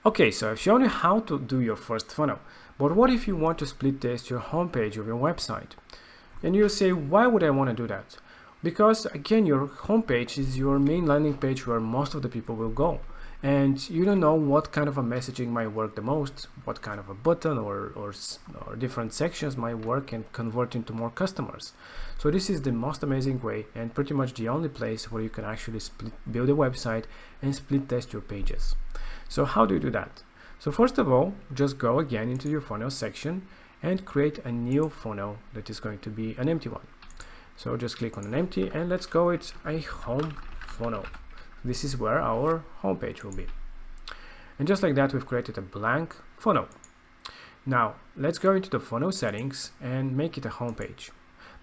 Okay, so I've shown you how to do your first funnel, but what if you want to split test your homepage of your website? And you'll say, why would I want to do that? Because again, your homepage is your main landing page where most of the people will go. And you don't know what kind of a messaging might work the most, what kind of a button or different sections might work and convert into more customers. So this is the most amazing way and pretty much the only place where you can actually build a website and split test your pages. So how do you do that? So first of all, just go again into your funnel section and create a new funnel that is going to be an empty one. So just click on an empty and let's go with a home funnel. This is where our homepage will be. And just like that, we've created a blank funnel. Now let's go into the funnel settings and make it a homepage.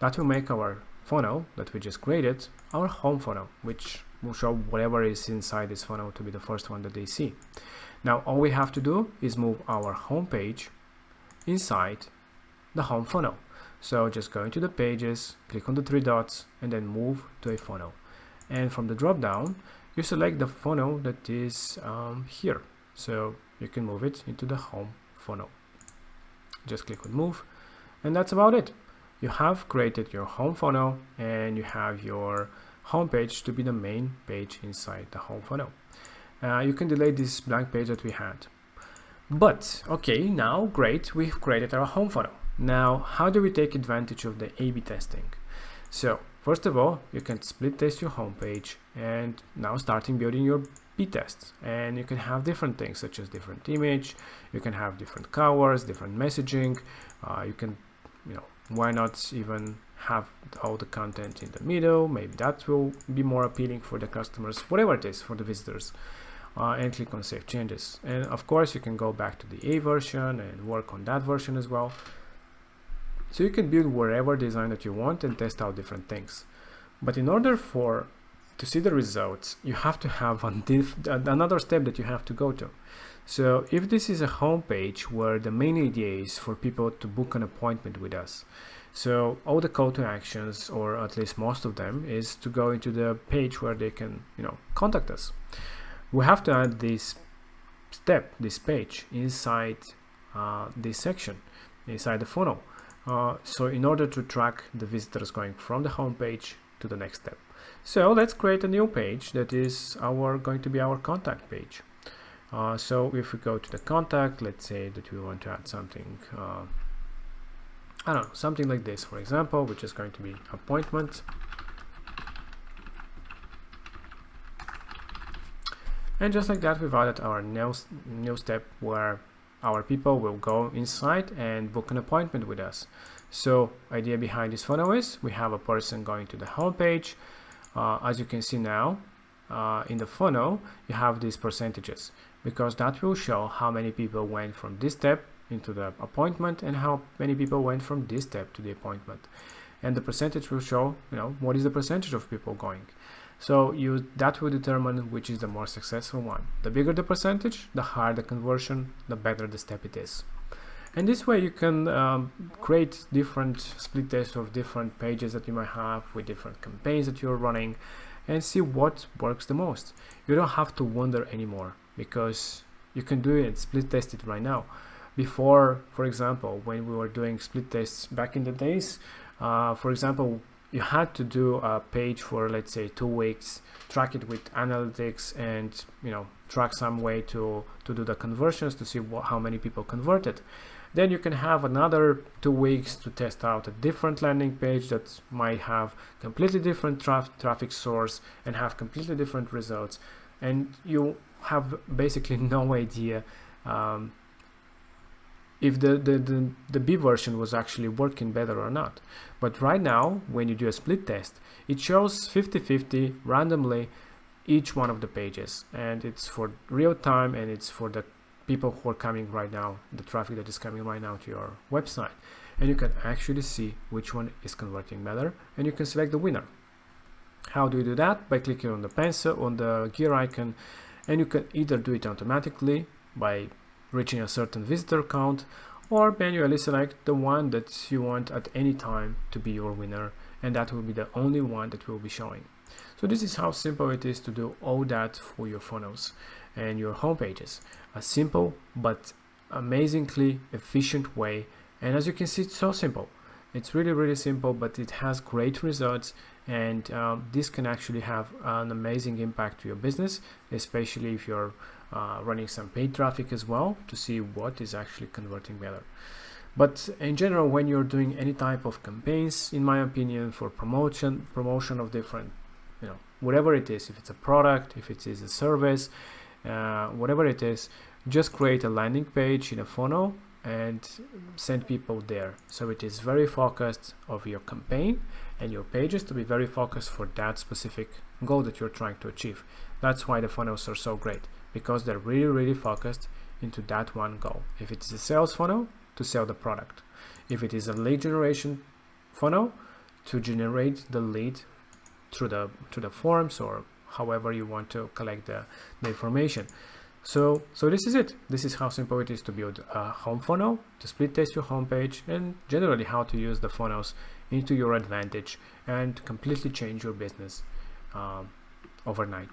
That will make our funnel that we just created our home funnel, which will show whatever is inside this funnel to be the first one that they see. Now all we have to do is move our homepage inside the home funnel. So just go into the pages, click on the three dots and then move to a funnel. And from the drop down, you select the funnel that is here. So you can move it into the home funnel. Just click on move and that's about it. You have created your home funnel and you have your home page to be the main page inside the home funnel. You can delete this blank page that we had. But okay, now great, we've created our home funnel. Now how do we take advantage of the A/B testing? So first of all, you can split test your home page and now starting building your B-tests, and you can have different things such as different image, you can have different keywords, different messaging, you can, why not even have all the content in the middle? Maybe that will be more appealing for the customers, whatever it is for the visitors. And click on save changes, and of course you can go back to the A version and work on that version as well. So you can build whatever design that you want and test out different things. But in order to see the results, you have to have another step that you have to go to. So if this is a home page where the main idea is for people to book an appointment with us, so all the call to actions, or at least most of them, is to go into the page where they can, contact us. We have to add this step, this page, inside this section, inside the funnel. So in order to track the visitors going from the home page to the next step. So let's create a new page that is going to be our contact page. So if we go to the contact, let's say that we want to add something, I don't know, something like this, for example, which is going to be appointment. And just like that, we've added our new step where our people will go inside and book an appointment with us. So idea behind this funnel is we have a person going to the home page. As you can see now, in the funnel, you have these percentages, because that will show how many people went from this step into the appointment and how many people went from this step to the appointment. And the percentage will show, what is the percentage of people going. So that will determine which is the more successful one. The bigger the percentage, the higher the conversion, the better the step it is. And this way you can create different split tests of different pages that you might have with different campaigns that you're running and see what works the most. You don't have to wonder anymore, because you can do it, split test it right now. Before, for example, when we were doing split tests back in the days, for example, you had to do a page for, let's say, 2 weeks, track it with analytics and, track some way to do the conversions to see how many people converted. Then you can have another 2 weeks to test out a different landing page that might have completely different traffic source and have completely different results. And you have basically no idea if the B version was actually working better or not. But right now, when you do a split test, it shows 50-50 randomly each one of the pages, and it's for real time, and it's for the people who are coming right now, the traffic that is coming right now to your website. And you can actually see which one is converting better, and you can select the winner. How do you do that? By clicking on the pencil, on the gear icon, and you can either do it automatically by reaching a certain visitor count, or manually select the one that you want at any time to be your winner, and that will be the only one that will be showing. So this is how simple it is to do all that for your funnels. and your home pages. A simple but amazingly efficient way, and as you can see, it's so simple. It's really simple, but it has great results, and this can actually have an amazing impact to your business, especially if you're running some paid traffic as well, to see what is actually converting better. But in general, when you're doing any type of campaigns, in my opinion, for promotion of different, whatever it is, if it's a product, if it is a service, whatever it is, just create a landing page in a funnel and send people there, so it is very focused of your campaign, and your pages to be very focused for that specific goal that you're trying to achieve. That's why the funnels are so great, because they're really focused into that one goal. If it is a sales funnel, to sell the product. If it is a lead generation funnel, to generate the lead through the forms, or however you want to collect the information. So this is it. This is how simple it is to build a home funnel, to split test your homepage, and generally how to use the funnels into your advantage and completely change your business overnight.